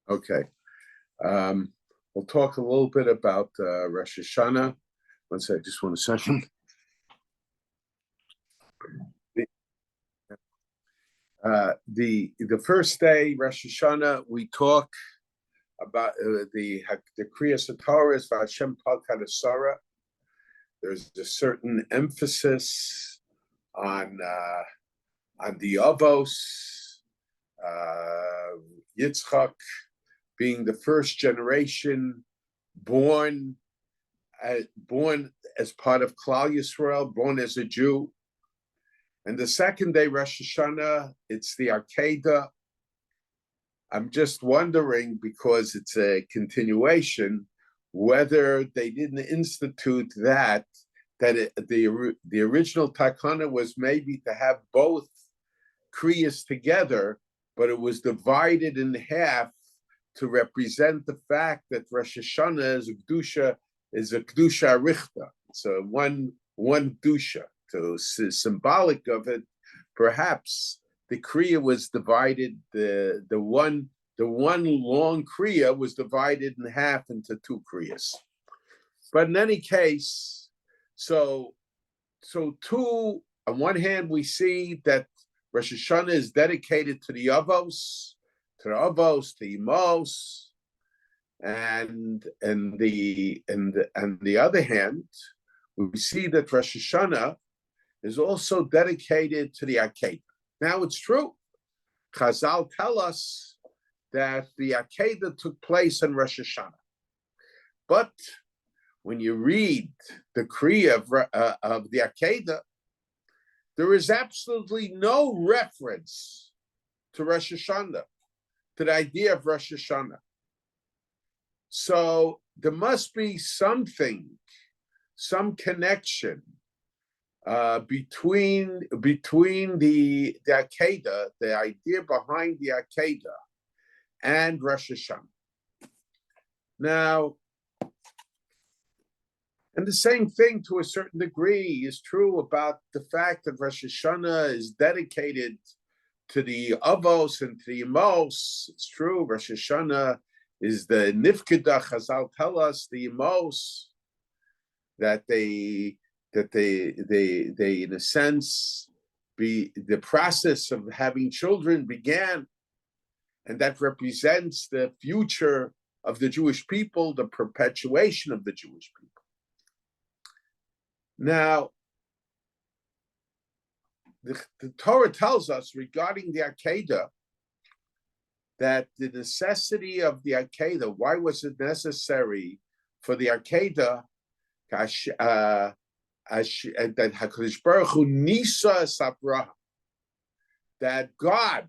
Okay. We'll talk a little bit about Rosh Hashana. One second, just 1 second. The first day, Rosh Hashanah, we talk about the Kriyas Torah is Hashem Palkad Asara. There's a certain emphasis on the Avos, Yitzchak being the first generation born as part of Klal Yisrael, born as a Jew. And the second day, Rosh Hashanah, it's the Akeida. I'm just wondering, because it's a continuation, whether they didn't institute the original takana was maybe to have both kriyas together, but it was divided in half to represent the fact that Rosh Hashanah is a kedusha richta. So one kedusha. So symbolic of it, perhaps the kriya was divided. The one long kriya was divided in half into 2 kriyas. But in any case, so two. On one hand, we see that Rosh Hashanah is dedicated to the Avos, to Imos, and the other hand, we see that Rosh Hashanah is also dedicated to the Akeida. Now, it's true. Chazal tell us that the Akeida took place in Rosh Hashanah. But when you read the Kriya of the Akeida, there is absolutely no reference to Rosh Hashanah, to the idea of Rosh Hashanah. So there must be some connection between the Akeida, the idea behind the Akeida, and Rosh Hashanah. Now, and the same thing to a certain degree is true about the fact that Rosh Hashanah is dedicated to the Avos and to the Emos. It's true, Rosh Hashanah is the Nifkeda. Chazal tell us the Emos that they in a sense the process of having children began, and that represents the future of the Jewish people, the perpetuation of the Jewish people. Now, the Torah tells us regarding the Akeida that the necessity of the Akeida, why was it necessary for the Akeida that HaKadosh Baruch Hu nisa es Avraham, that God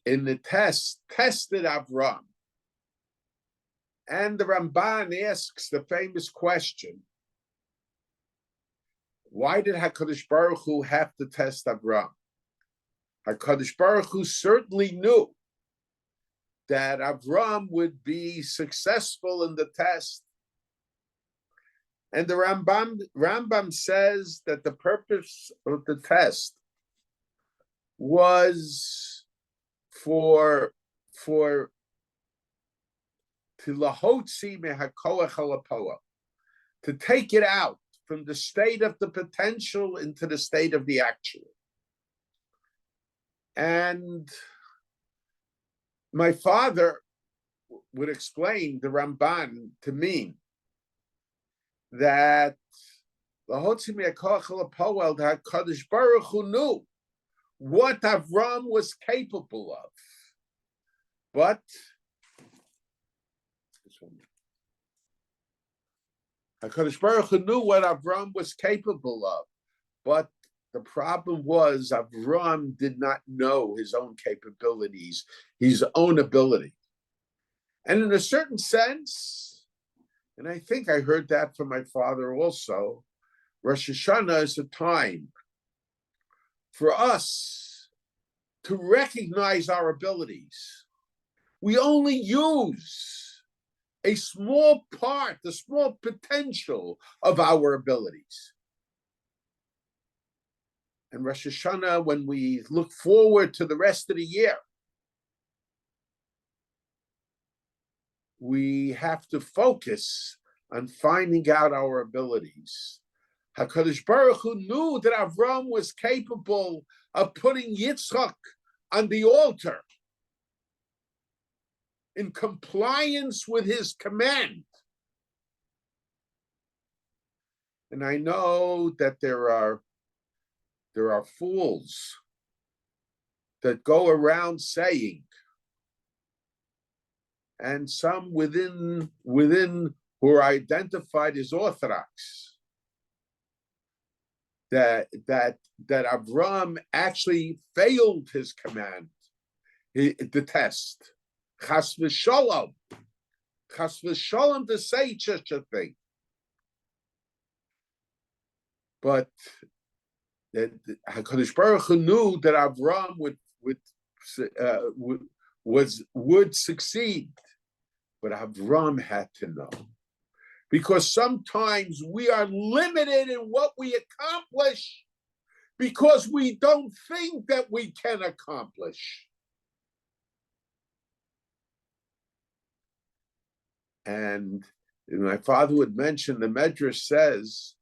in the tested Avraham. And the Ramban asks the famous question, why did HaKadosh Baruch Hu have to test Avraham? HaKadosh Baruch Hu certainly knew that Avraham would be successful in the test. And the Rambam says that the purpose of the test was to lahotzi mehakoach halapoa, to take it out from the state of the potential into the state of the actual. And my father would explain the Ramban to me that lahotzi mehakoach halapoa, that HaKadosh Baruch Hu knew what Avram was capable of. But HaKadosh Baruch Hu knew what Avram was capable of. But the problem was Avram did not know his own capabilities, his own ability. And in a certain sense, and I think I heard that from my father also, Rosh Hashanah is a time for us to recognize our abilities. We only use a small part, the small potential of our abilities. and Rosh Hashana, when we look forward to the rest of the year, we have to focus on finding out our abilities. HaKadosh Baruch Hu knew that Avraham was capable of putting Yitzchak on the altar in compliance with his command. And I know that there are fools that go around saying, and some within who are identified as Orthodox, that Avraham actually failed his command, the test. Chas v'sholom to say such a thing. But that HaKadosh Baruch Hu knew that Avraham would succeed, but Avraham had to know, because sometimes we are limited in what we accomplish because we don't think that we can accomplish. And my father would mention, the Medrash says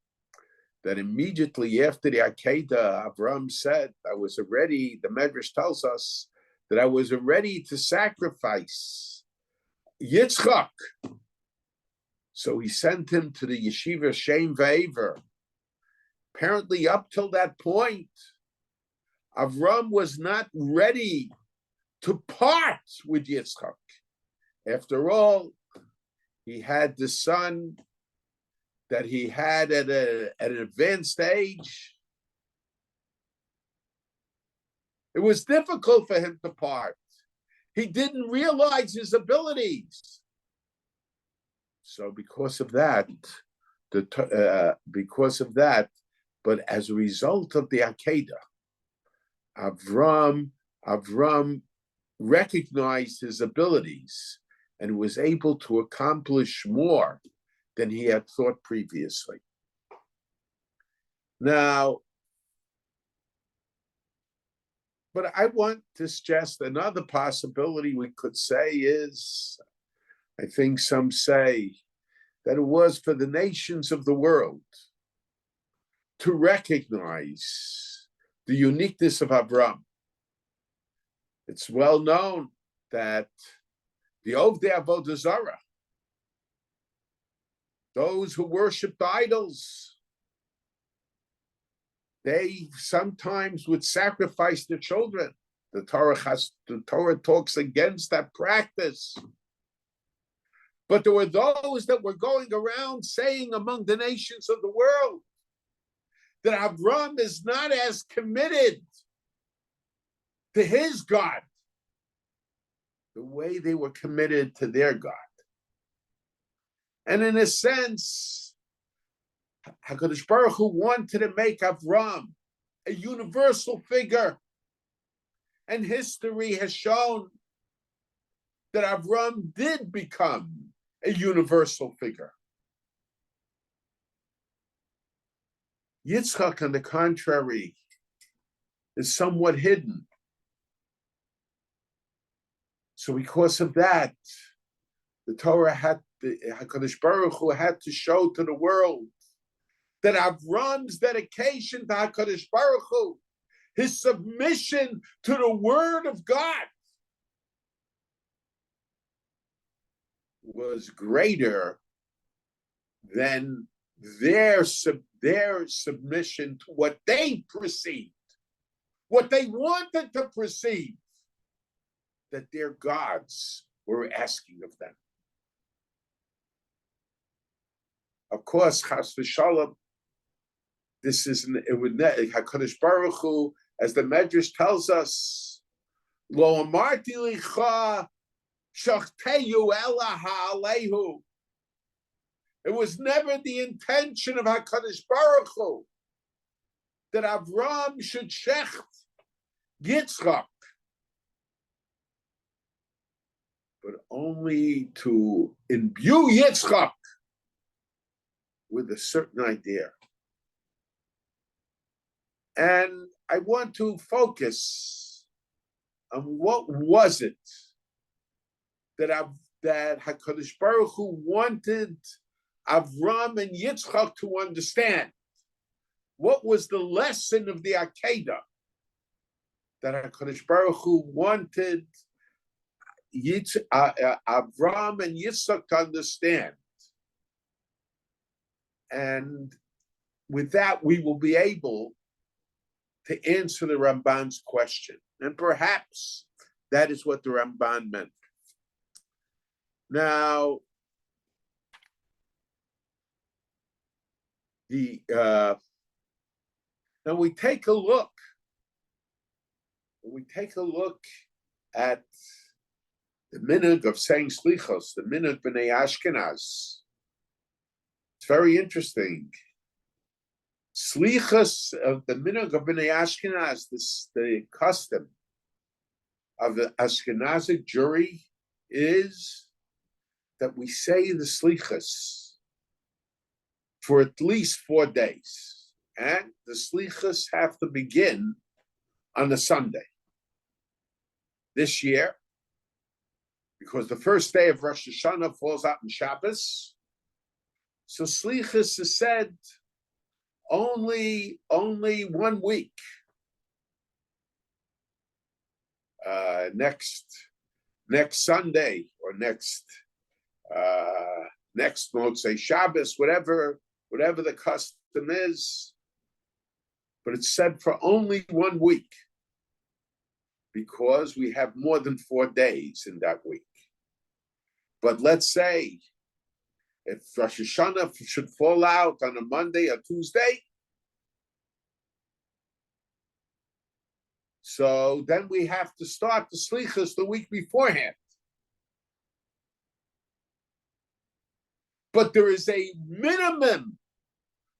that immediately after the Akeida, Avraham said, the Medrash tells us that I was ready to sacrifice Yitzchak. So he sent him to the yeshiva Shem Ve'ever. Apparently, up till that point, Avraham was not ready to part with Yitzchak. After all, he had the son that he had at an advanced age. It was difficult for him to part. He didn't realize his abilities. So because of that, but as a result of the Akeida, Avraham recognized his abilities and was able to accomplish more than he had thought previously. Now, but I want to suggest another possibility we could say is, I think some say, that it was for the nations of the world to recognize the uniqueness of Avraham. It's well known that the Ovdei Avodah Zarah, those who worshipped idols, they sometimes would sacrifice their children. The Torah talks against that practice. But there were those that were going around saying among the nations of the world that Avraham is not as committed to his God the way they were committed to their God. And in a sense, HaKadosh Baruch Hu wanted to make Avraham a universal figure. And history has shown that Avraham did become a universal figure. Yitzchak, on the contrary, is somewhat hidden. So because of that, the HaKadosh Baruch Hu had to show to the world that Avram's dedication to HaKadosh Baruch Hu, his submission to the Word of God, was greater than their submission to what they perceived, what they wanted to perceive, that their gods were asking of them. Of course, Chas v'Shalom, this is HaKadosh Baruch Hu, as the Medrash tells us, Lo amarti licha shachteyu ela ha'alehu. It was never the intention of HaKadosh Baruch Hu that Avraham should shecht Yitzchak, but only to imbue Yitzchak with a certain idea. And I want to focus on what was it that HaKadosh Baruch Hu wanted Avraham and Yitzchak to understand. What was the lesson of the Akeida that HaKadosh Baruch Hu wanted Avraham and Yitzchak to understand? And with that, we will be able to answer the Ramban's question. And perhaps that is what the Ramban meant. Now, now we take a look. We take a look at the minhag of saying slichos, the minhag b'nei Ashkenaz. It's very interesting. Slichos of the minhag of b'nei Ashkenaz, the custom of the Ashkenazic jury is that we say the slichos for at least 4 days. And the slichos have to begin on a Sunday. This year, because the first day of Rosh Hashana falls out on Shabbos, so slichos is said only 1 week. Next Sunday or next Motzei Shabbos, whatever the custom is, but it's said for only 1 week because we have more than 4 days in that week. But let's say if Rosh Hashanah should fall out on a Monday or Tuesday, so then we have to start the slichos the week beforehand. But there is a minimum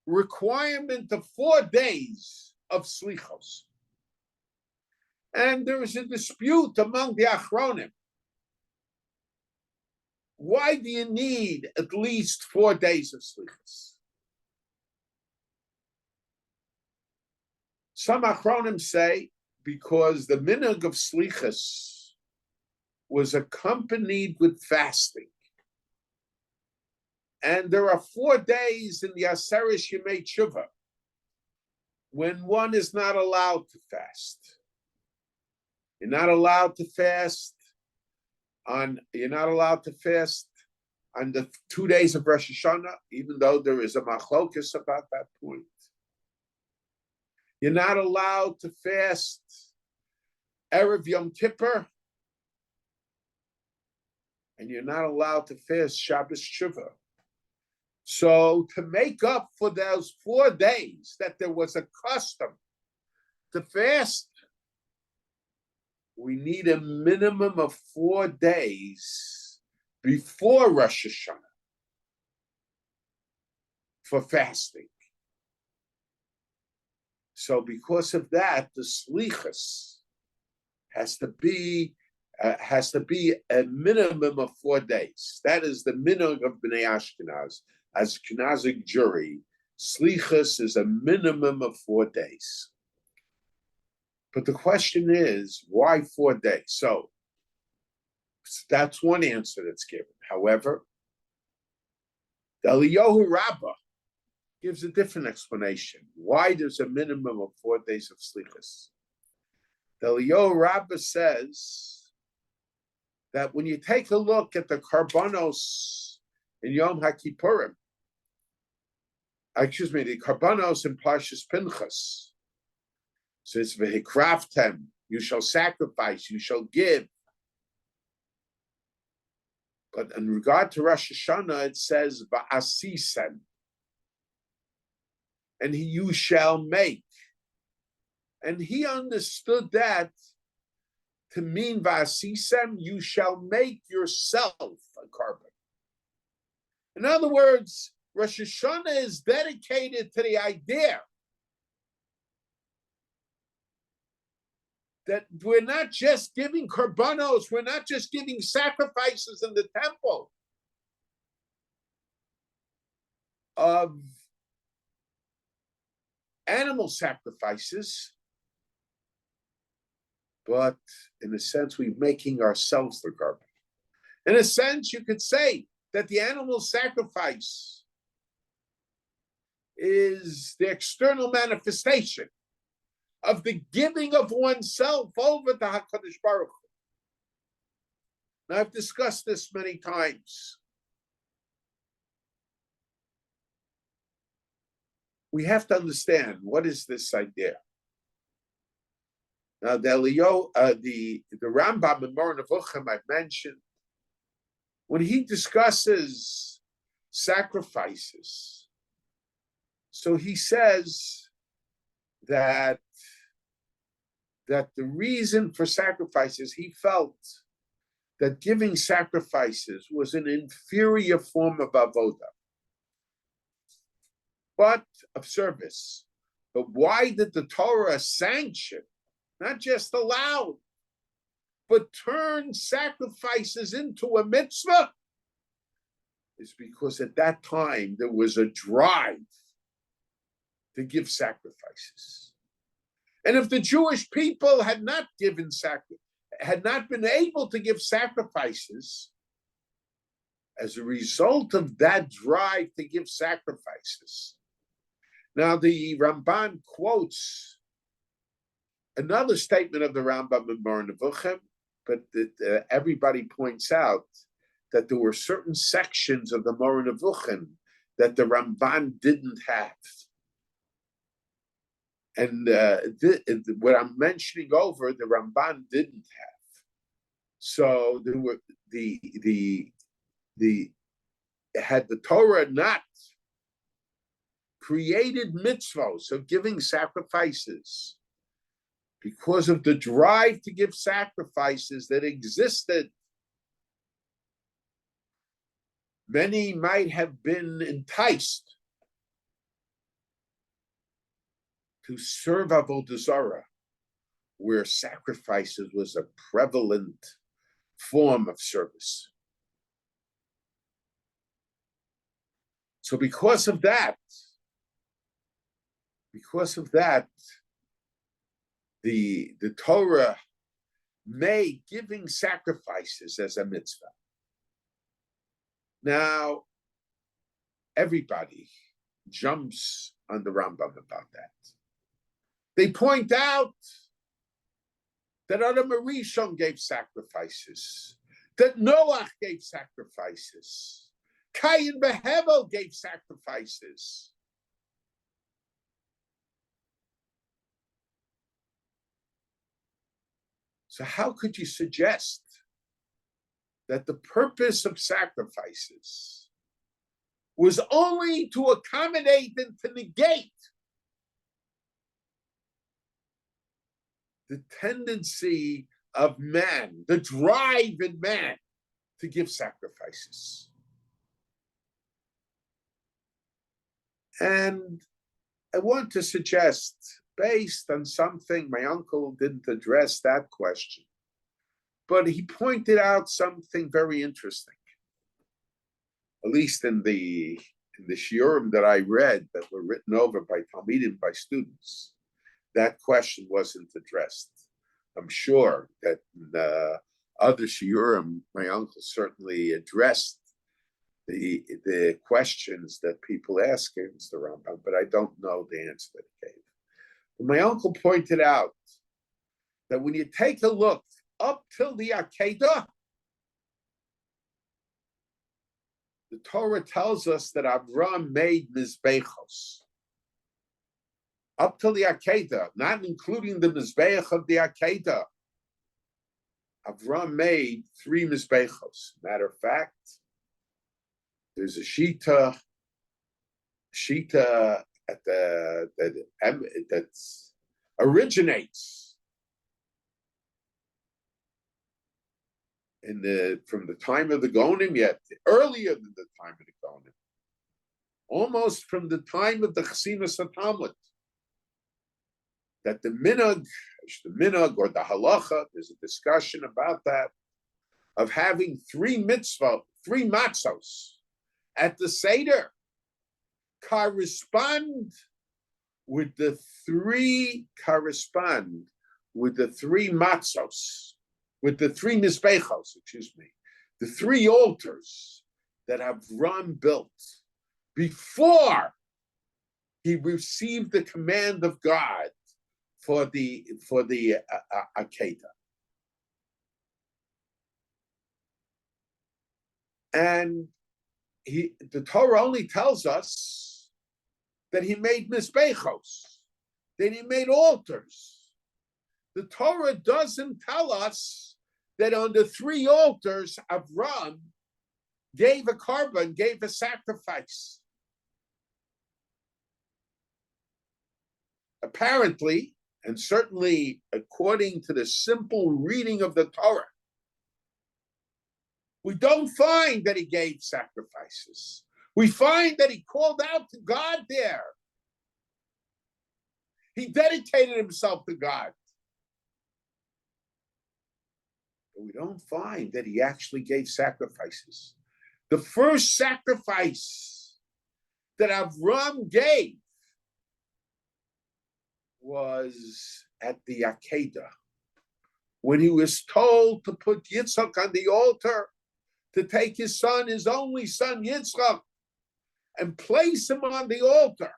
requirement of 4 days of slichos. And there is a dispute among the Achronim. Why do you need at least 4 days of slichos? Some Achronim say because the minhag of slichos was accompanied with fasting. And there are 4 days in the Aseres Yemei Tshuva when one is not allowed to fast. You're not allowed to fast on the 2 days of Rosh Hashanah, even though there is a machlokas about that point. You're not allowed to fast Erev Yom Kippur, and you're not allowed to fast Shabbos Tshuva. So to make up for those 4 days that there was a custom to fast, we need a minimum of 4 days before Rosh Hashanah for fasting. So because of that, the slichos has to be a minimum of 4 days. That is the minhag of Bnei Ashkenaz. As Ashkenazic jury, slichos is a minimum of 4 days. But the question is, why 4 days? So that's one answer that's given. However, the Eliyahu Rabbah gives a different explanation. Why there's a minimum of 4 days of slichos? The Eliyahu Rabbah says that when you take a look at the karbanos in Yom HaKippurim, the karbanos in Parshas Pinchas, says v'hikraftem, you shall sacrifice, you shall give. But in regard to Rosh Hashanah, it says va'asisem, and you shall make. And he understood that to mean va'asisem, you shall make yourself a carbon. In other words, Rosh Hashanah is dedicated to the idea that we're not just giving korbanos, we're not just giving sacrifices in the temple of animal sacrifices, but in a sense, we're making ourselves the korban. In a sense, you could say that the animal sacrifice is the external manifestation of the giving of oneself over to HaKadosh Baruch Hu. Now, I've discussed this many times. We have to understand, what is this idea? Now, the Rambam in Moreh Nevuchim I've mentioned, when he discusses sacrifices, so he says that the reason for sacrifices, he felt that giving sacrifices was an inferior form of avodah, but of service. But why did the Torah sanction, not just allow, but turn sacrifices into a mitzvah? Is because at that time there was a drive to give sacrifices. And if the Jewish people had not been able to give sacrifices, as a result of that drive to give sacrifices. Now the Ramban quotes another statement of the Rambam in Moreh Nevuchim, but everybody points out that there were certain sections of the Moreh Nevuchim that the Ramban didn't have. And what I'm mentioning over, the Ramban didn't have. So there were had the Torah not created mitzvos of giving sacrifices, because of the drive to give sacrifices that existed, many might have been enticed to serve avodah zarah, where sacrifices was a prevalent form of service. So because of that, the Torah made giving sacrifices as a mitzvah. Now, everybody jumps on the Rambam about that. They point out that Adam Arishon gave sacrifices, that Noach gave sacrifices, Cain Behevel gave sacrifices. So how could you suggest that the purpose of sacrifices was only to accommodate and to negate the tendency of man, the drive in man to give sacrifices? And I want to suggest, based on something, my uncle didn't address that question, but he pointed out something very interesting, at least in the shiurim that I read that were written over by Talmidim, by students. That question wasn't addressed. I'm sure that in the other shiurim, my uncle certainly addressed the questions that people ask against the Rambam, but I don't know the answer that he gave. But my uncle pointed out that when you take a look up till the Akeida, the Torah tells us that Avraham made mizbechos. Up till the Akeida, not including the mizbech of the Akeida, Avraham made 3 mizbechos. Matter of fact, there's a shita that originates from the time of the Gonim, yet earlier than the time of the Gonim, almost from the time of the Chassimus HaTalmud, that the minhag or the halacha, there's a discussion about that, of having 3 matzos at the Seder correspond with with the three matzos, with the three mizbechos, the three altars that Avraham built before he received the command of God for the Akeida. And the Torah only tells us that he made mizbechos, that he made altars. The Torah doesn't tell us that on the three altars, Avraham gave a korban, gave a sacrifice. Apparently, and certainly according to the simple reading of the Torah, we don't find that he gave sacrifices. We find that he called out to God there. He dedicated himself to God. But we don't find that he actually gave sacrifices. The first sacrifice that Avraham gave was at the Akeida, when he was told to put Yitzchak on the altar, to take his son, his only son, Yitzchak, and place him on the altar.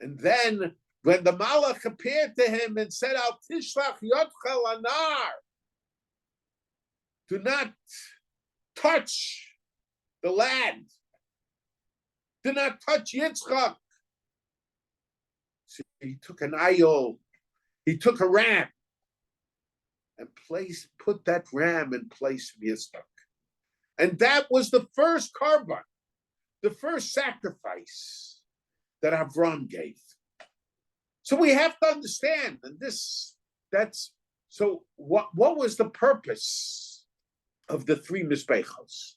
And then, when the Malach appeared to him and said, Al tishlach yotcha lanar, do not touch the lad, do not touch Yitzchak. So he took an ayol, he took a ram, and put that ram in place of Yitzchak. And that was the first korban, the first sacrifice that Avraham gave. So we have to understand, and so what was the purpose of the three mizbechos?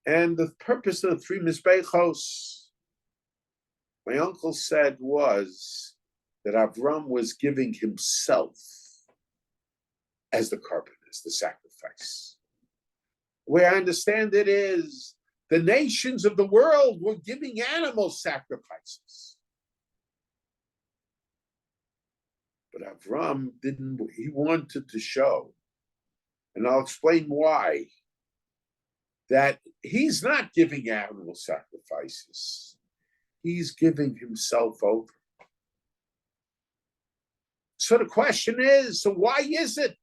And the purpose of the three mizbechos, my uncle said, was that Avraham was giving himself as the korban, as the sacrifice. The way I understand it is the nations of the world were giving animal sacrifices. But Avraham didn't, he wanted to show, and I'll explain why, that he's not giving animal sacrifices. He's giving himself over. So the question is, so why is it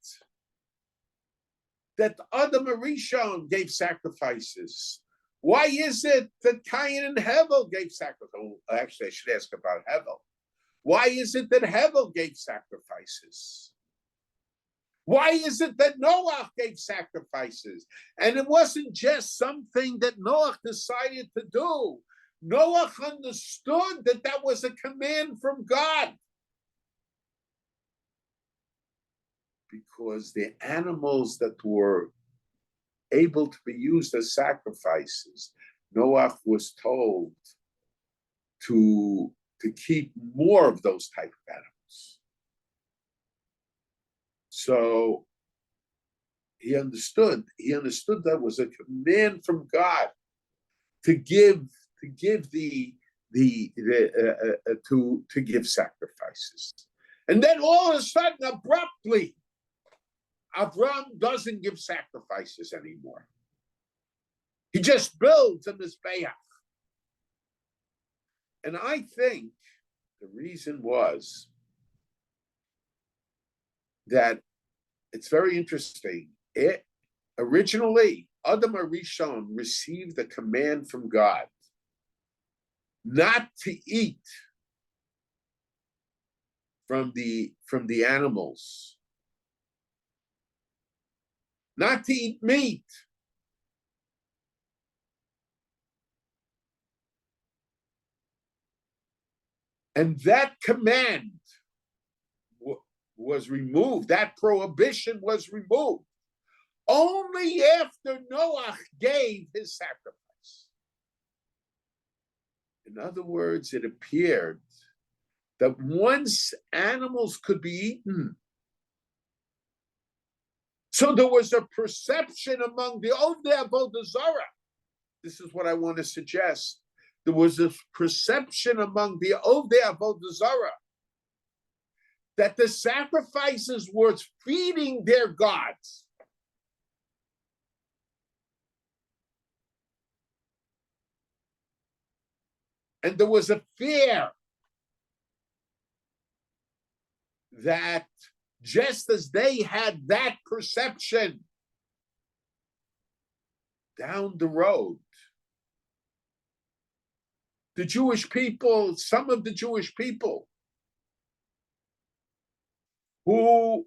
that Adam Arishon gave sacrifices? Why is it that Cain and Hevel gave sacrifices? Oh, actually, I should ask about Hevel. Why is it that Hevel gave sacrifices? Why is it that Noah gave sacrifices? And it wasn't just something that Noah decided to do. Noah understood that that was a command from God. Because the animals that were able to be used as sacrifices, Noah was told to keep more of those type of animals. So he understood that was a command from God to give sacrifices. And then all of a sudden, abruptly, Avraham doesn't give sacrifices anymore. He just builds a mizbeach. And I think the reason was that it's very interesting. Originally, Adam Arishon received a command from God not to eat from the animals, not to eat meat. And that command was removed, that prohibition was removed only after Noah gave his sacrifice. In other words, it appeared that once animals could be eaten, so there was a perception among the Ovdei Avodah Zarah. This is what I want to suggest. there was a perception among the Ovdei Avodah Zarah that the sacrifices were feeding their gods. And there was a fear that just as they had that perception, down the road, the Jewish people, some of the Jewish people who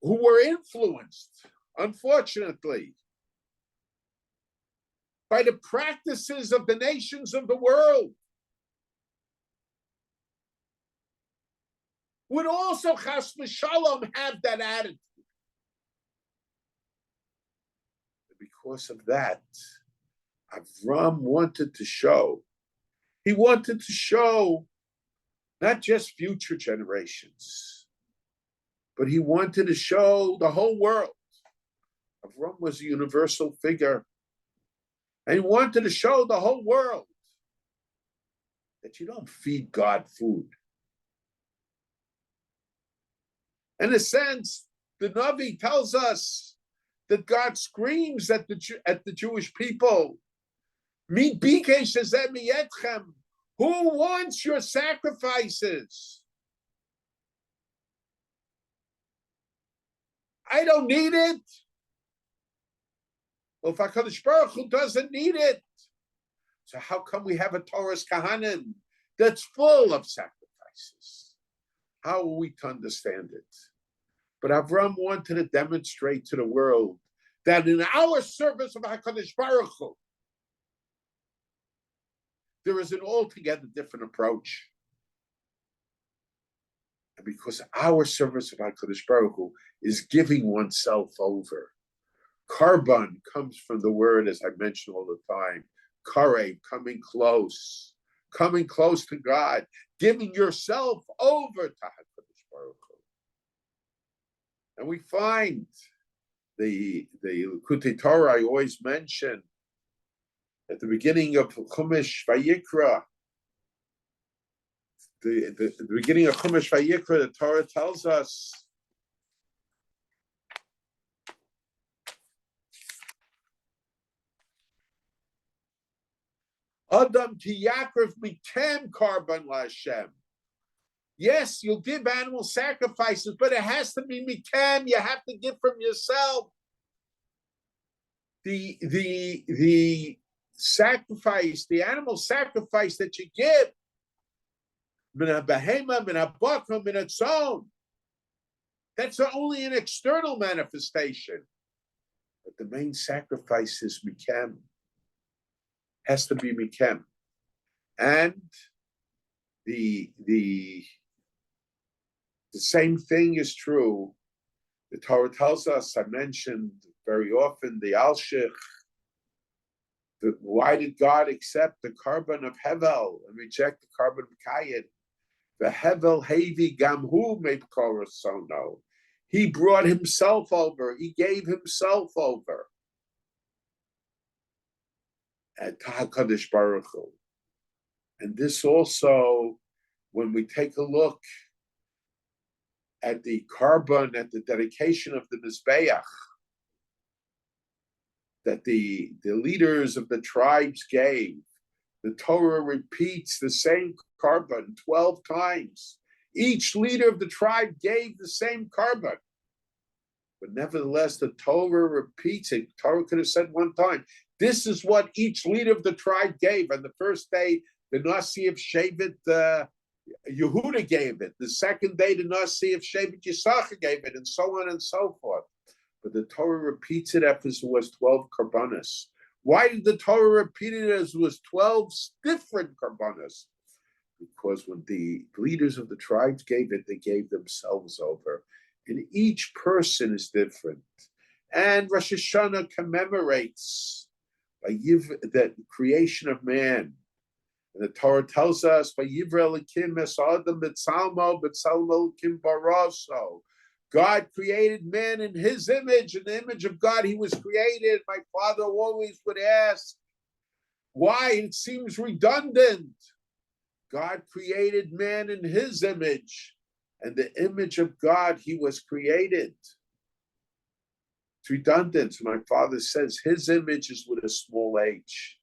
were influenced, unfortunately, by the practices of the nations of the world, would also, chas v'shalom, have that attitude. Because of that, Avraham wanted to show not just future generations, but he wanted to show the whole world. Avraham was a universal figure, and he wanted to show the whole world that you don't feed God food. In a sense, the Navi tells us that God screams at the Jewish people, "Mi bikesh hazeh miyetchem." Who wants your sacrifices? I don't need it. Well, if HaKadosh Baruch Hu doesn't need it, so how come we have a Torah's Kahanim that's full of sacrifices? How are we to understand it? But Avraham wanted to demonstrate to the world that in our service of HaKadosh Baruch Hu, there is an altogether different approach. And because our service of HaKadosh Baruch Hu is giving oneself over. Karban comes from the word, as I mention all the time, karev, coming close to God, giving yourself over to HaKadosh Baruch Hu. And we find the Likutei Torah I always mention at the beginning of Chumash Vayikra. The beginning of Chumash Vayikra, the Torah tells us Adam tiyakriv mikem karban laHashem. Yes, you'll give animal sacrifices, but it has to be mikem. You have to give from yourself. The sacrifice, the animal sacrifice that you give, min habehema, min habakar, min hatzon, that's only an external manifestation. But the main sacrifice is mikem. Has to be mikem. And the same thing is true. The Torah tells us, I mentioned very often, the Alshich. Why did God accept the carbon of Hevel and reject the carbon of Kayid? The Hevel Hevi Gamhu made Korosono. He brought himself over. He gave himself over at HaKadosh Baruch Hu. And this also, when we take a look at the carbon, at the dedication of the Mizbeach, that the leaders of the tribes gave, the Torah repeats the same carbon 12 times. Each leader of the tribe gave the same carbon. But nevertheless, the Torah repeats it. Torah could have said one time, this is what each leader of the tribe gave. On the first day, the Nasi of Shevet Yehuda gave it. The second day, the Nasi of Shevet Yisachar gave it, and so on and so forth. But the Torah repeats it as it was 12 karbanos. Why did the Torah repeat it as it was 12 different karbanos? Because when the leaders of the tribes gave it, they gave themselves over. And each person is different. And Rosh Hashana commemorates the creation of man. And the Torah tells us, "Vayivra Elokim es Adam b'tzalmo, b'tzalmo Elokim baraso." God created man in his image. In the image of God, he was created. My father always would ask, Why? It seems redundant. God created man in his image, and the image of God he was created. It's redundant. My father says his image is with a small h.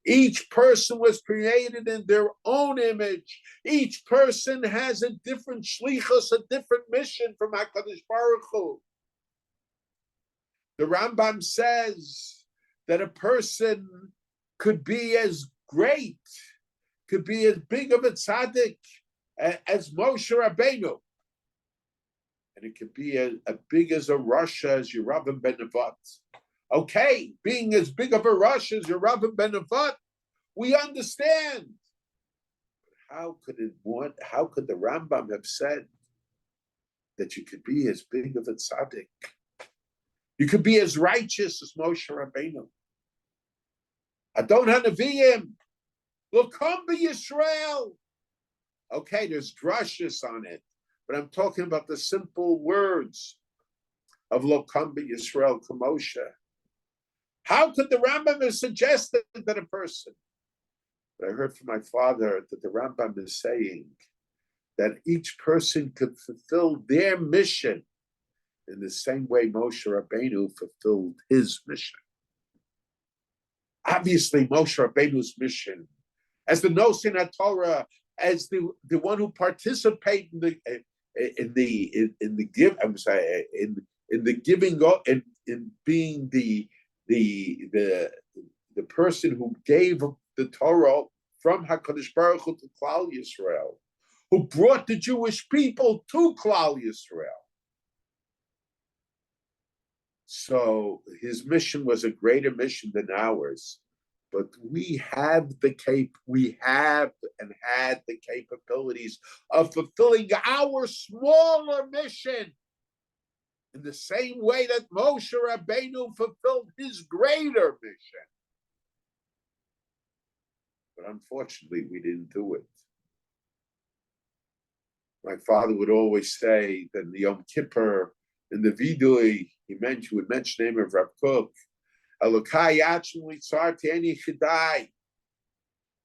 Each person was created in their own image. Each person has a different shlichus, a different mission from HaKadosh Baruch Hu. The Rambam says that a person could be as great, could be as big of a tzaddik as Moshe Rabbeinu. And it could be as big as a Rosh as Yerabim ben Nevat. Okay, being as big of a Rosh as Yerabim ben Nevat, we understand. How could the Rambam have said that you could be as big of a tzaddik? You could be as righteous as Moshe Rabbeinu. Adon HaNeviim, L'kom b'Yisrael. Okay, there's drushes on it, but I'm talking about the simple words of L'kom b'Yisrael K'Moshe. How could the Rambam have suggested that a person? But I heard from my father that the Rambam is saying that each person could fulfill their mission in the same way Moshe Rabbeinu fulfilled his mission. Obviously, Moshe Rabbeinu's mission, as the Nosin HaTorah, as the one who participated in the giving in being the person who gave the Torah from HaKadosh Baruch Hu to Klal Yisrael, who brought the Jewish people to Klal Yisrael. So his mission was a greater mission than ours, but we have and had the capabilities of fulfilling our smaller mission in the same way that Moshe Rabbeinu fulfilled his greater mission. But unfortunately, we didn't do it. My father would always say that in the Yom Kippur, in the Vidui, he would mention the name of Rav Kook.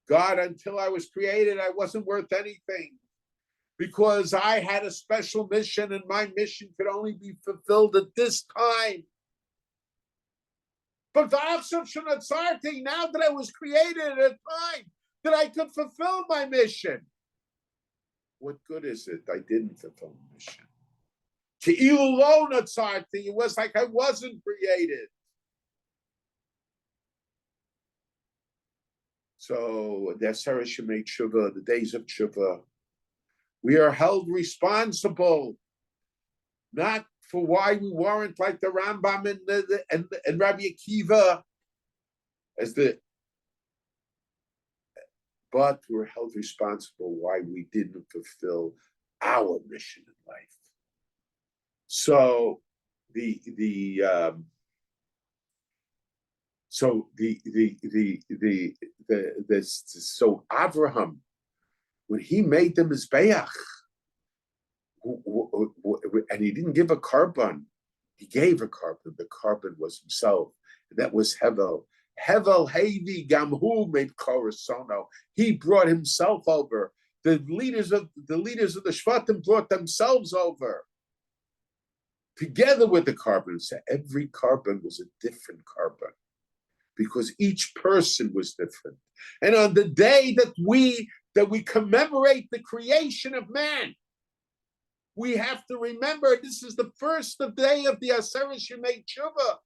God, until I was created, I wasn't worth anything because I had a special mission and my mission could only be fulfilled at this time. But now that I was created at a time that I could fulfill my mission, what good is it? I didn't fulfill the mission. It was like I wasn't created. So the Aseret Shemei Tshuva, the days of Tshuva, we are held responsible, not for why we weren't like the Rambam and Rabbi Akiva, but we're held responsible why we didn't fulfill our mission in life. So so Avraham, when he made the Mizbeach, and he didn't give a carbon, he gave a carbon. The carbon was himself. And that was Hevel. Hevel Hevi Gamhu made Korasono. He brought himself over. The leaders of the Shvatim brought themselves over. Together with the carbon. So every carbon was a different carbon, because each person was different. And on the day that we commemorate the creation of man, we have to remember this is the first day of the Aseret Shemei Tshuva.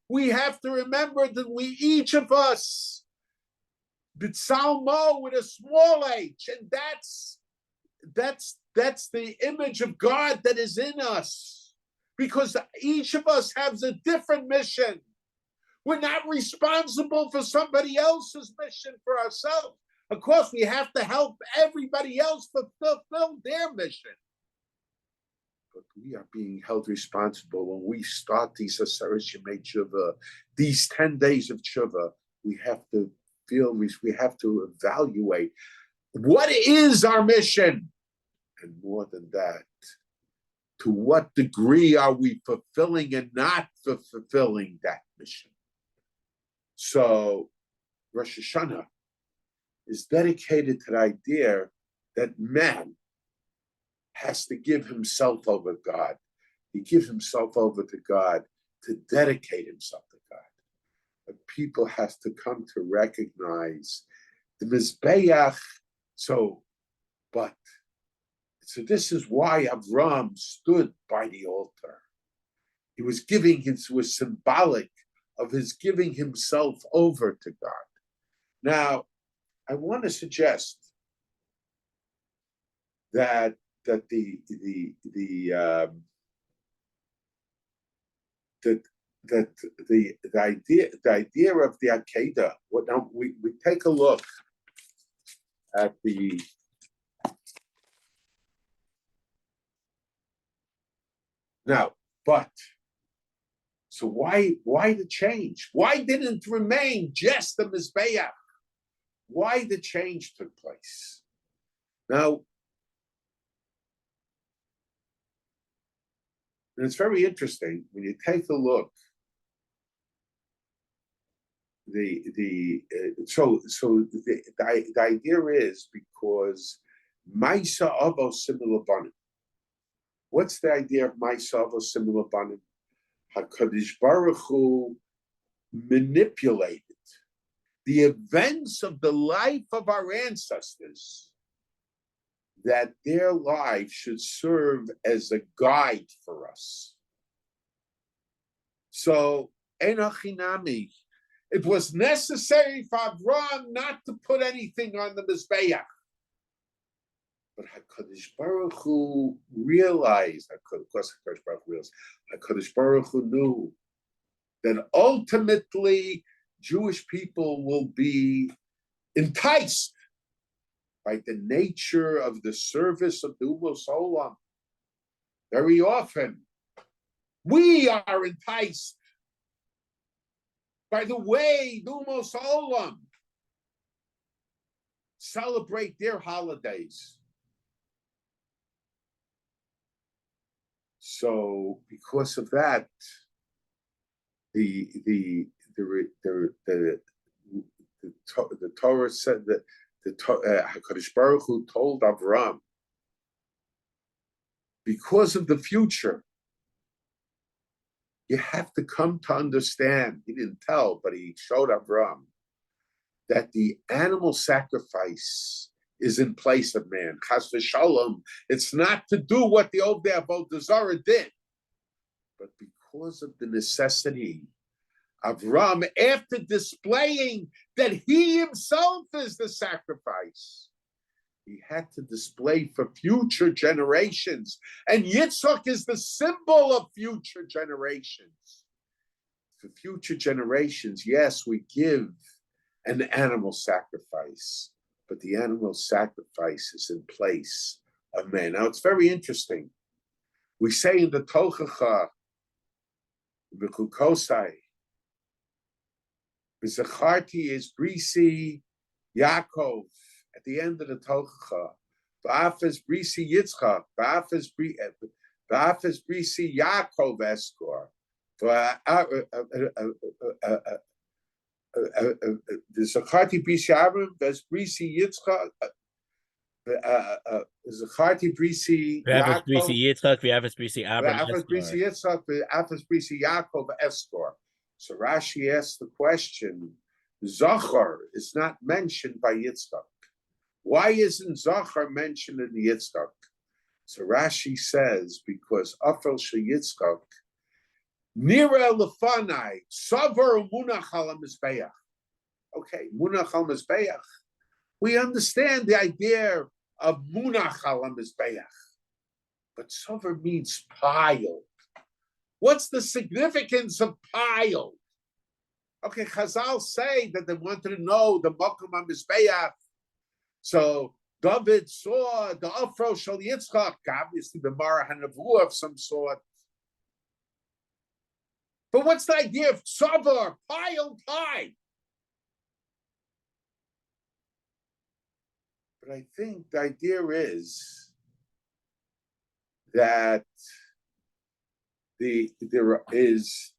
We have to remember that each of us, B'Tzalmo with a small h, and that's the image of God that is in us. Because each of us has a different mission. We're not responsible for somebody else's mission for ourselves. Of course, we have to help everybody else fulfill their mission. But we are being held responsible when we start these Aseret Shemei Tshuva, these 10 days of Tshuva. We have to evaluate what is our mission, and more than that, to what degree are we fulfilling and not fulfilling that mission? So Rosh Hashana is dedicated to the idea that man has to give himself over to God. He gives himself over to God to dedicate himself to God. But people has to come to recognize the Mizbeach. So this is why Avraham stood by the altar. He was was symbolic of his giving himself over to God. Now, I want to suggest that the idea of the Akeida. Now we take a look at the now, but so why the change? Why didn't it remain just the Mizbeach? Why the change took place? Now, and it's very interesting when you take a look. The idea is because Maisa Avo similar banim. What's the idea of Maisa Avo similar banim? HaKadosh Baruch Hu manipulated the events of the life of our ancestors, that their life should serve as a guide for us. So, Enochinami, it was necessary for Avraham not to put anything on the Mizbeach. But HaKadosh Baruch Hu realized, of course HaKadosh Baruch Hu realized, HaKadosh Baruch Hu knew that ultimately Jewish people will be enticed by the nature of the service of the Umos Olam. Very often, we are enticed by the way the Umos Olam celebrate their holidays. So, because of that, the Torah said that HaKadosh Baruch Hu told Avraham, because of the future, you have to come to understand. He didn't tell, but he showed Avraham that the animal sacrifice is in place of man. Chas v'shalom. It's not to do what the Ovdei Avodah Zarah did, but because of the necessity, Avraham, after displaying that he himself is the sacrifice, he had to display for future generations. And Yitzchak is the symbol of future generations. For future generations, yes, we give an animal sacrifice, but the animal sacrifice is in place of man. Now, it's very interesting. We say in the Tochacha, B'chukosai, B'zacharti is Brisi Yaakov, at the end of the Tochacha, B'afes Brisi Yitzchak, B'afes Brisi Yaakov Eskor, B'zacharti Brisi Avram, B'es Brisi Yitzchak, B'zacharti Brisi Yaakov, Brisi Yitzchak, B'afes Brisi Avram, B'afes Brisi Yitzchak, B'afes Brisi Yaakov Eskor. So Rashi asks the question, Zachar is not mentioned by Yitzchak. Why isn't Zachar mentioned in the Yitzchak? So Rashi says, because Afel She Yitzchak, Nira Lefanai, Savar Munach al Mizbeach. Okay, Munach al Mizbeach. We understand the idea of Munach al Mizbeach, but Savar means piled. What's the significance of piled? Okay, Chazal say that they wanted to know the Makom HaMizbeach. So David saw the Afro Shal Yitzchak, obviously the Mara Hanavu of some sort. But what's the idea of Tzavar, piled high? But I think the idea is that there is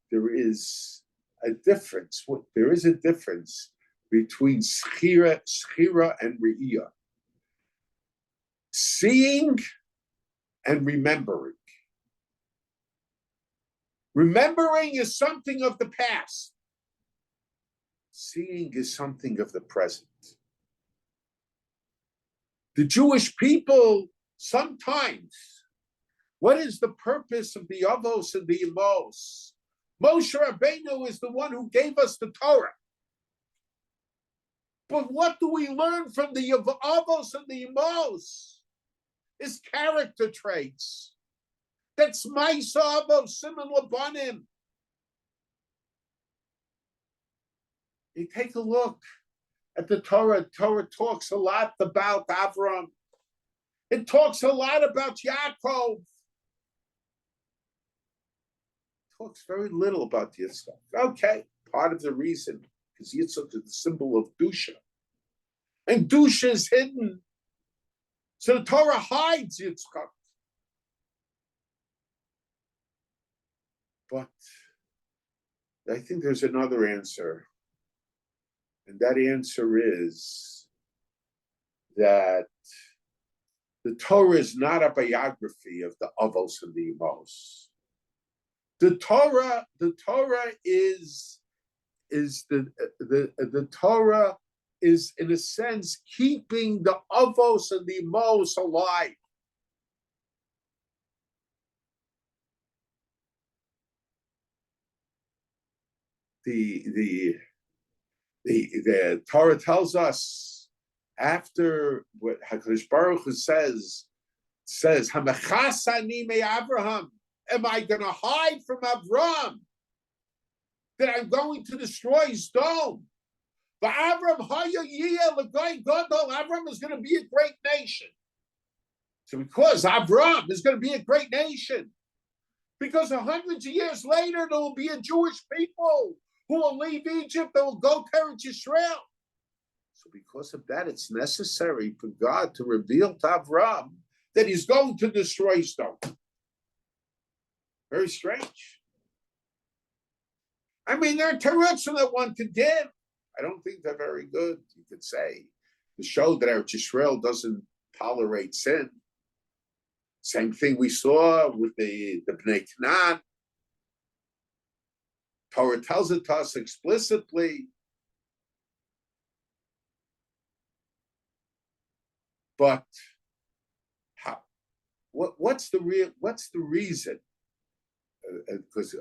a difference. There is a difference between schira and re'iyah. Seeing and remembering. Remembering is something of the past. Seeing is something of the present. The Jewish people sometimes, what is the purpose of the Avos and the Emos? Moshe Rabbeinu is the one who gave us the Torah. But what do we learn from the Avos and the Emos? Is character traits. That's Ma'isa Avos, Simon Labanim. You take a look at the Torah. Torah talks a lot about Avraham. It talks a lot about Yaakov. It talks very little about Yitzchak. Okay, part of the reason, because Yitzchak is the symbol of Dusha. And Dusha is hidden. So the Torah hides Yitzchak. But I think there's another answer. And that answer is that the Torah is not a biography of the Avos and the Emos. The Torah is the Torah is in a sense keeping the Avos and the Emos alive. The Torah tells us after what HaKadosh Baruch Hu says, Hamechasani me Avraham. Am I going to hide from Avraham that I'm going to destroy his dome? But Avraham is going to be a great nation. So because Avraham is going to be a great nation, because hundreds of years later there will be a Jewish people who will leave Egypt, they will go to Israel. So because of that, it's necessary for God to reveal to Avraham that he's going to destroy Sodom. Very strange. I mean, there are terutzim that one could give. I don't think they're very good, you could say, to show that Eretz Yisrael doesn't tolerate sin. Same thing we saw with the Bnei Canaan. Torah tells it to us explicitly. But how? What's the reason? Because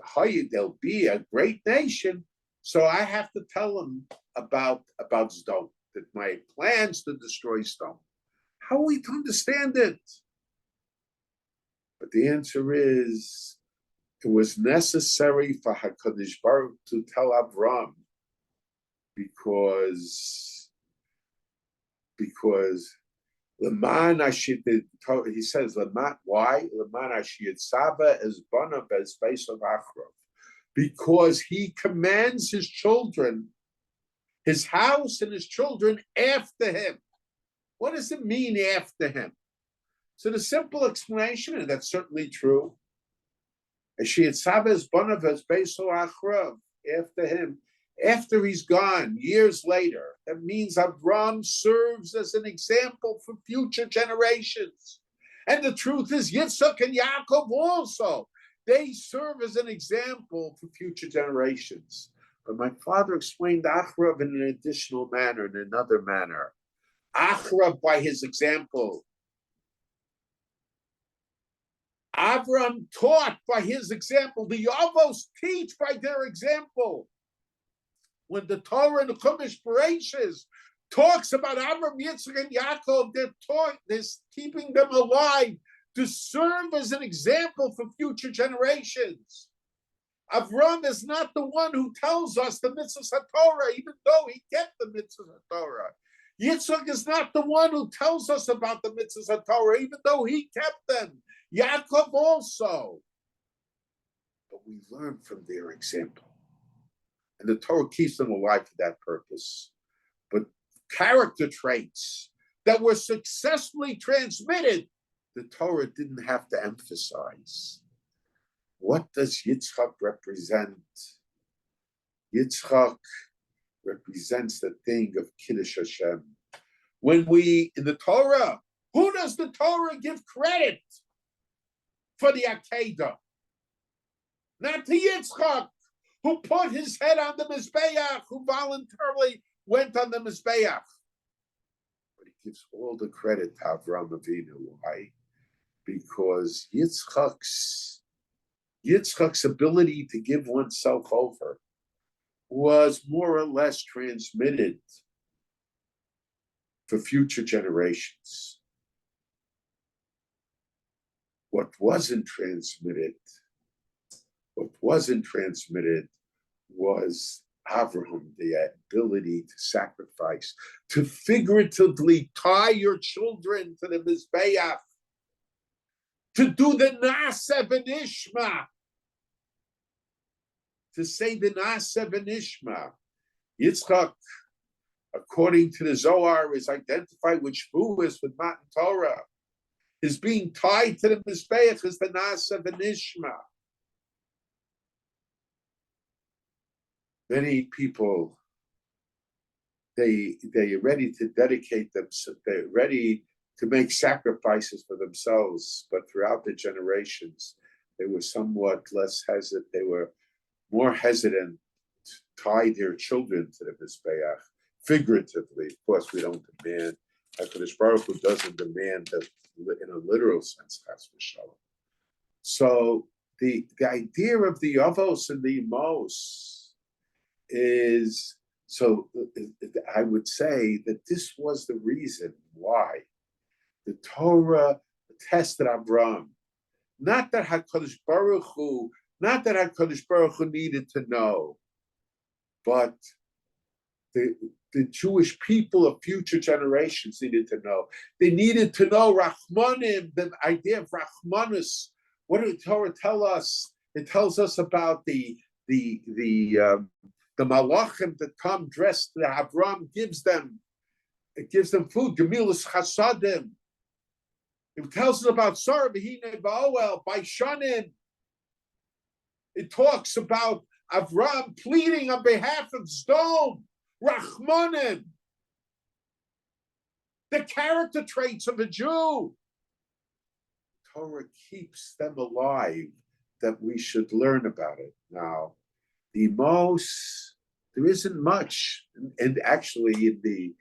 they'll be a great nation, so I have to tell them about Sodom, that my plans to destroy Sodom. How are we to understand it? But the answer is, it was necessary for HaKadosh Baruch to tell Avraham because Leman Ashid, he says, Leman, why? Leman Ashid Saba as Banav as base of Achrav. Because he commands his children, his house and his children after him. What does it mean after him? So the simple explanation, and that's certainly true, Ashid Saba as Banav as base of Achrav, after him. After he's gone, years later, that means Avraham serves as an example for future generations. And the truth is, Yitzchak and Yaakov also, they serve as an example for future generations. But my father explained Achrav in an additional manner, in another manner. Achrav by his example. Avraham taught by his example. The Avos teach by their example. When the Torah and the Chumash Bereshis talks about Avraham, Yitzchak, and Yaakov, they're keeping them alive to serve as an example for future generations. Avraham is not the one who tells us the mitzvahs HaTorah, even though he kept the mitzvahs HaTorah. Yitzchak is not the one who tells us about the mitzvahs HaTorah, even though he kept them. Yaakov also. But we learn from their example. And the Torah keeps them alive for that purpose. But character traits that were successfully transmitted, the Torah didn't have to emphasize. What does Yitzchak represent? Yitzchak represents the thing of Kiddush Hashem. When we, in the Torah, who does the Torah give credit for the Akeida? Not to Yitzchak, who put his head on the Mizbeach, who voluntarily went on the Mizbeach. But he gives all the credit to Avraham Avinu. Why? Because Yitzchak's ability to give oneself over was more or less transmitted for future generations. What wasn't transmitted was Avraham, the ability to sacrifice, to figuratively tie your children to the Mizbeach, to do the Naaseh v'Nishma, to say the Naaseh v'Nishma. Yitzchak, according to the Zohar, is identified with Shavuos, with Matan Torah. His being tied to the Mizbeach is the Naaseh v'Nishma. Many people, they are ready to dedicate themselves, they're ready to make sacrifices for themselves, but throughout the generations, they were somewhat less hesitant. They were more hesitant to tie their children to the Mizbeach, figuratively. Of course, we don't demand, HaKadosh Baruch Hu doesn't demand that in a literal sense, Chas v'Shalom. So the idea of the Avos and the Emos is, so I would say that this was the reason why the Torah tested Avraham. Not that HaKadosh Baruch Hu needed to know, but the Jewish people of future generations needed to know. They needed to know Rachmanim, the idea of Rachmanus. What did the Torah tell us? It tells us about the malachim that come dressed, that Avraham gives them food, Gemilus Chasadim. It tells us about Sarah Behine Ba'oel, by Shanin. It talks about Avraham pleading on behalf of Sdom, Rachmanim, the character traits of a Jew. Torah keeps them alive, that we should learn about it. Now, the most, there isn't much, and actually in the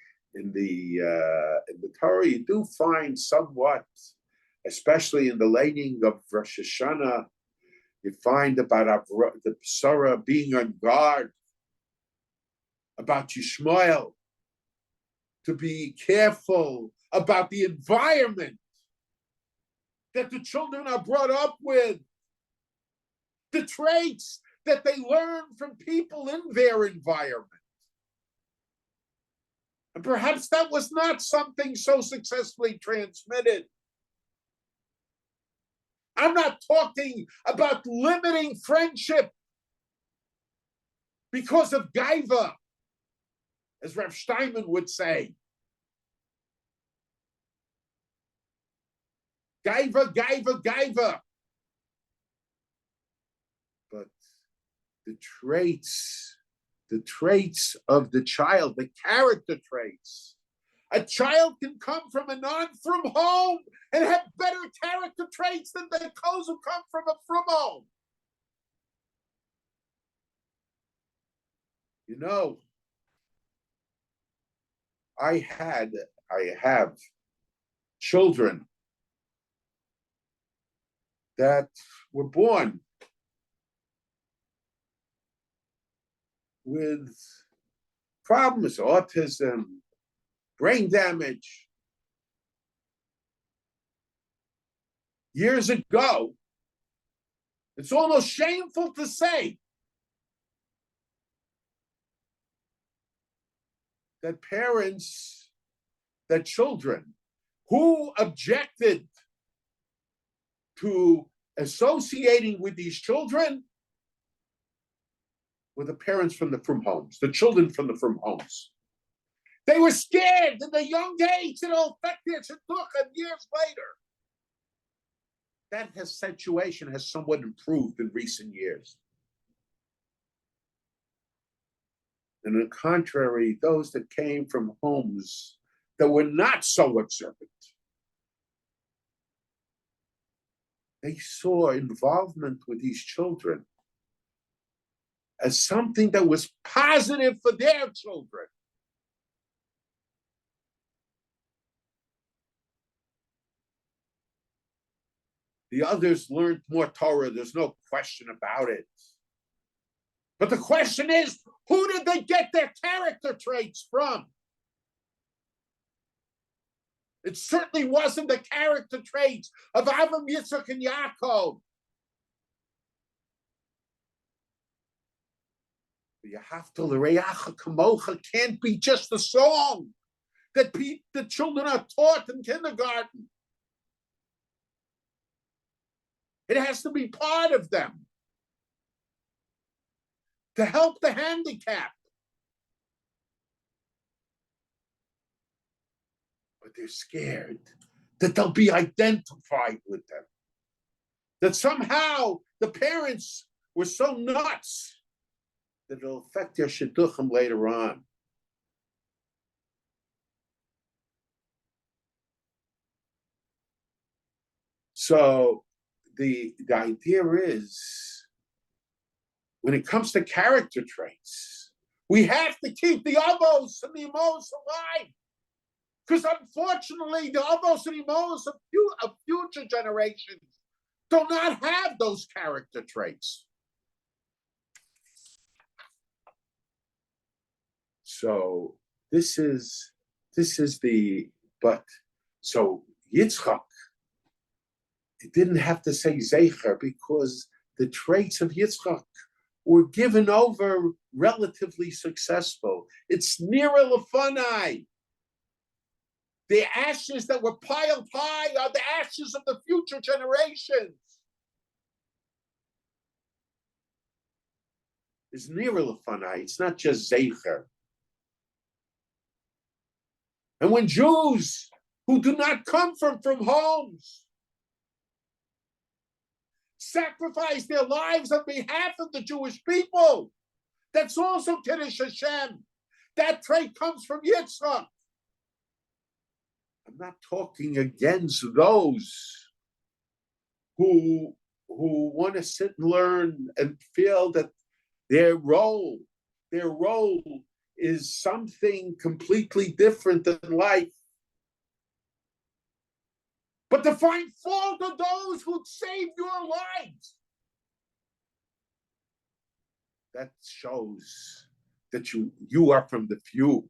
Torah you do find somewhat, especially in the laning of Rosh Hashana, you find about the Sarah being on guard, about Yishmael, to be careful about the environment that the children are brought up with, the traits that they learn from people in their environment. And perhaps that was not something so successfully transmitted. I'm not talking about limiting friendship because of gaiva, as Rav Steinman would say. Gaiva, gaiva, gaiva. But the traits of the child, the character traits. A child can come from from home and have better character traits than the those who come from home. You know, I have children that were born with problems, autism, brain damage. Years ago, it's almost shameful to say that children who objected to associating with these children were the parents from the frum homes, the children from the frum homes. They were scared in the young age that it'll affect their shidduchim years later. That situation has somewhat improved in recent years. And on the contrary, those that came from homes that were not so observant, they saw involvement with these children as something that was positive for their children. The others learned more Torah, there's no question about it. But the question is, who did they get their character traits from? It certainly wasn't the character traits of Avraham, Yitzchak, and Yaakov. V'yahavta l'reacha kamocha can't be just a song that the children are taught in kindergarten. It has to be part of them. To help the handicapped. But they're scared that they'll be identified with them. That somehow the parents were so nuts that it'll affect their shidduchim later on. So the idea is, when it comes to character traits, we have to keep the avos and the emos alive. Because unfortunately, the avos and the emos of future generations do not have those character traits. So this is so Yitzchak, it didn't have to say Zecher because the traits of Yitzchak were given over relatively successful. It's Nira Lefanai. The ashes that were piled high are the ashes of the future generations. It's Nira Lefanai. It's not just Zecher. And when Jews who do not come from homes sacrifice their lives on behalf of the Jewish people, that's also Kiddush Hashem. That trait comes from Yitzchak. I'm not talking against those who want to sit and learn and feel that their role is something completely different than life. But to find fault of those who saved your lives, that shows that you are from the few.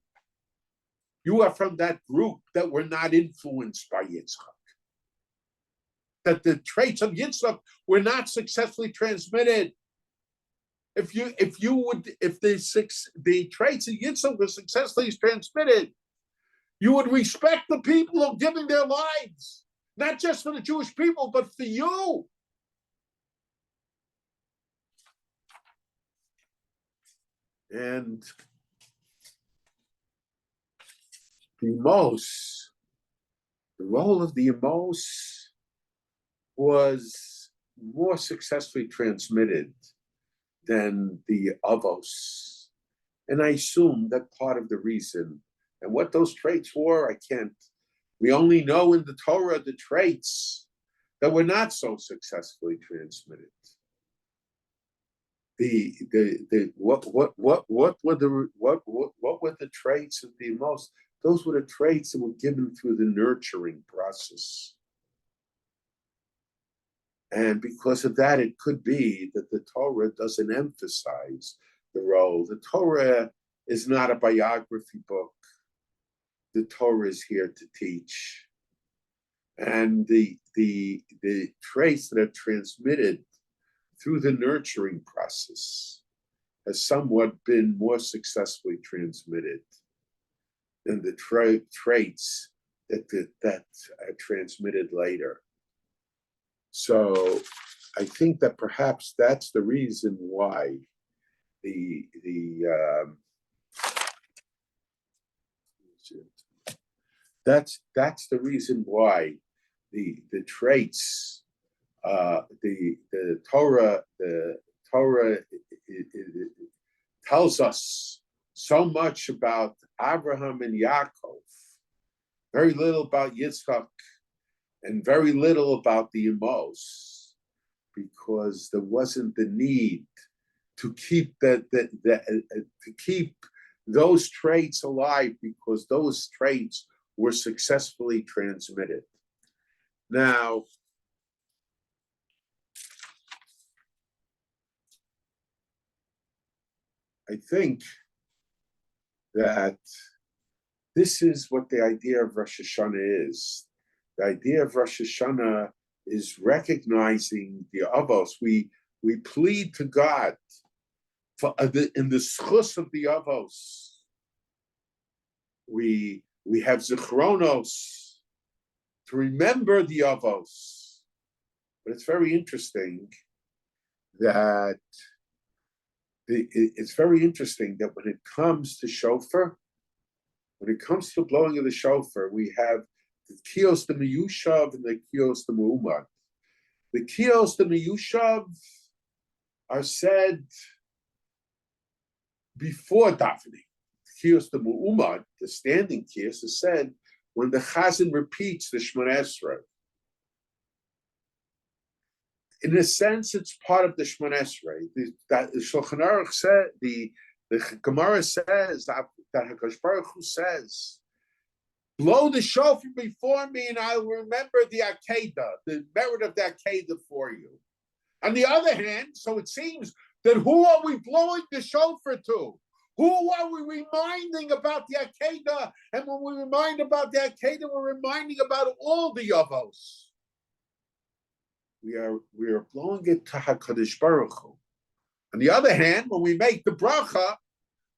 You are from that group that were not influenced by Yitzchak. That the traits of Yitzchak were not successfully transmitted. If the traits of Yitzchak were successfully transmitted, you would respect the people who are giving their lives, not just for the Jewish people, but for you. And the role of the emos was more successfully transmitted than the avos. And I assume that part of the reason, and what those traits were, we only know in the Torah the traits that were not so successfully transmitted. What were the traits of the emos? Those were the traits that were given through the nurturing process. And because of that, it could be that the Torah doesn't emphasize the role. The Torah is not a biography book. The Torah is here to teach. And the traits that are transmitted through the nurturing process has somewhat been more successfully transmitted than the traits that are transmitted later. So I think that perhaps that's the reason why that's the reason why the traits, the Torah it tells us so much about Avraham and Yaakov, very little about Yitzchak, and very little about the Emos, because there wasn't the need to keep to keep those traits alive, because those traits were successfully transmitted. Now, I think that this is what the idea of Rosh Hashanah is. The idea of Rosh Hashanah is recognizing the Avos. We plead to God for in the schus of the Avos. We have zichronos to remember the Avos. But it's very interesting that when it comes to shofar, when it comes to the blowing of the shofar, we have the kios the miyushav and the kios the mu'umad. The kios the miyushav are said before davening. The kios the mu'umad, the standing kios, is said when the chazan repeats the Shemona Esrei. In a sense, it's part of the Shemona Esrei. The Shulchan Aruch said, the Gemara says that Hakadosh Baruch Hu says, "Blow the shofar before me, and I will remember the Akeida, the merit of the Akeida for you." On the other hand, so it seems that who are we blowing the shofar to? Who are we reminding about the Akeida? And when we remind about the Akeida, we're reminding about all the Yavos. We are blowing it to HaKadosh Baruch Hu. On the other hand, when we make the bracha,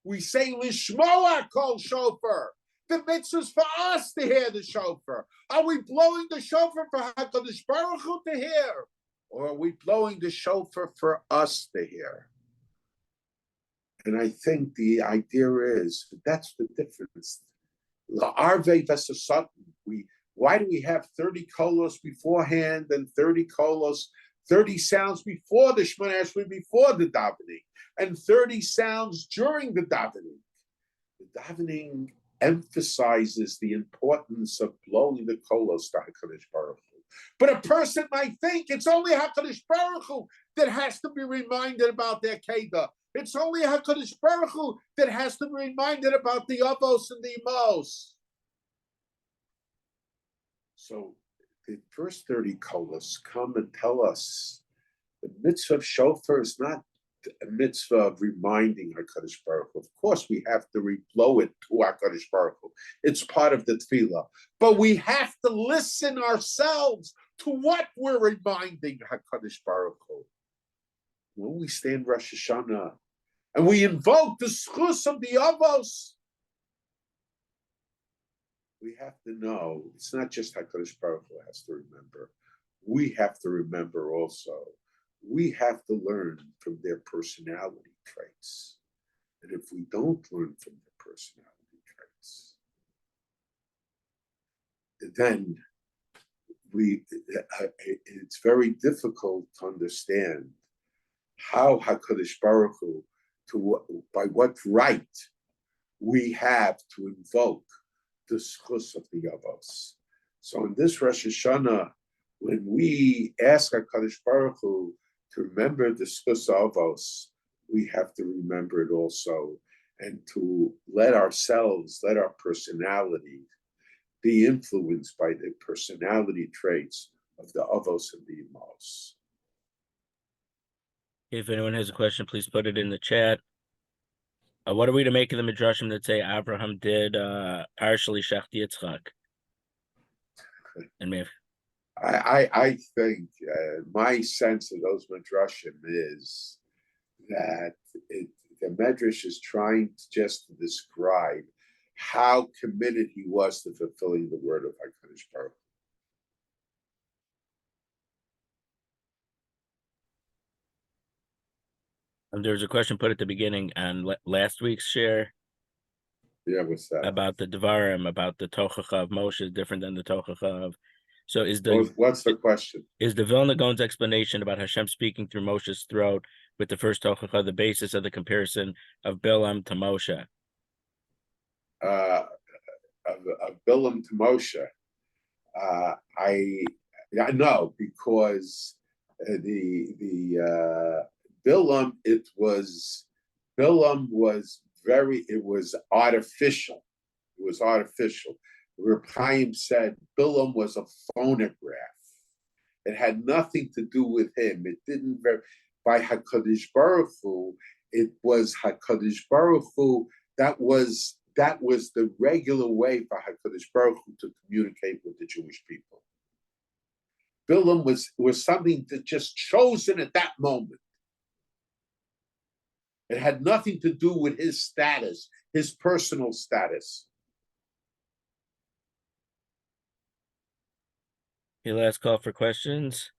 we say Lishmoa kol shofar. The mitzvah's for us to hear the shofar. Are we blowing the shofar for HaKadosh Baruch Hu to hear? Or are we blowing the shofar for us to hear? And I think the idea is that's the difference. La'arvei v'sasatan. Why do we have 30 kolos beforehand and 30 kolos, 30 sounds before the Shemona Esrei, before the davening, and 30 sounds during the davening? The davening emphasizes the importance of blowing the kolos to HaKadosh Baruch Hu. But a person might think it's only HaKadosh Baruch Hu that has to be reminded about their Akeida. It's only HaKadosh Baruch Hu that has to be reminded about the Avos and the Emos. So the first 30 kolos come and tell us the mitzvah of shofar is not a mitzvah of reminding HaKadosh Baruch Hu. Of course, we have to blow it to HaKadosh Baruch Hu. It's part of the tefillah. But we have to listen ourselves to what we're reminding HaKadosh Baruch Hu. When we stand Rosh Hashanah and we invoke the schus of the Avos, we have to know it's not just HaKadosh Baruch Hu has to remember. We have to remember also. We have to learn from their personality traits. And if we don't learn from their personality traits, then it's very difficult to understand how HaKadosh Baruch Hu, by what right we have to invoke the schus of the Avos. So in this Rosh Hashanah, when we ask HaKadosh Baruch Hu to remember the schus of Avos, we have to remember it also, and to let our personality be influenced by the personality traits of the Avos and the Emos. If anyone has a question, please put it in the chat. What are we to make of the midrashim that say Avraham did partially Shech Yitzchak? And maybe I think my sense of those midrashim is that the medrash is trying just to describe how committed he was to fulfilling the word of HaKadosh Baruch Hu. There was a question put at the beginning on last week's share. Yeah, what's that? About the Devarim, about the Tochacha of Moshe is different than the Tochacha of. So what's the question? Is the Vilna Gaon's explanation about Hashem speaking through Moshe's throat with the first Tochacha the basis of the comparison of Bilam to Moshe? of Bilam to Moshe. I know because the Bilam Bilam was it was artificial. It was artificial. Reb Chaim said Bilam was a phonograph. It had nothing to do with him. It didn't by Hakadosh Baruch Hu. It was Hakadosh Baruch Hu. That was the regular way for Hakadosh Baruch Hu to communicate with the Jewish people. Bilam was something that just chosen at that moment. It had nothing to do with his status, his personal status. Okay, last call for questions.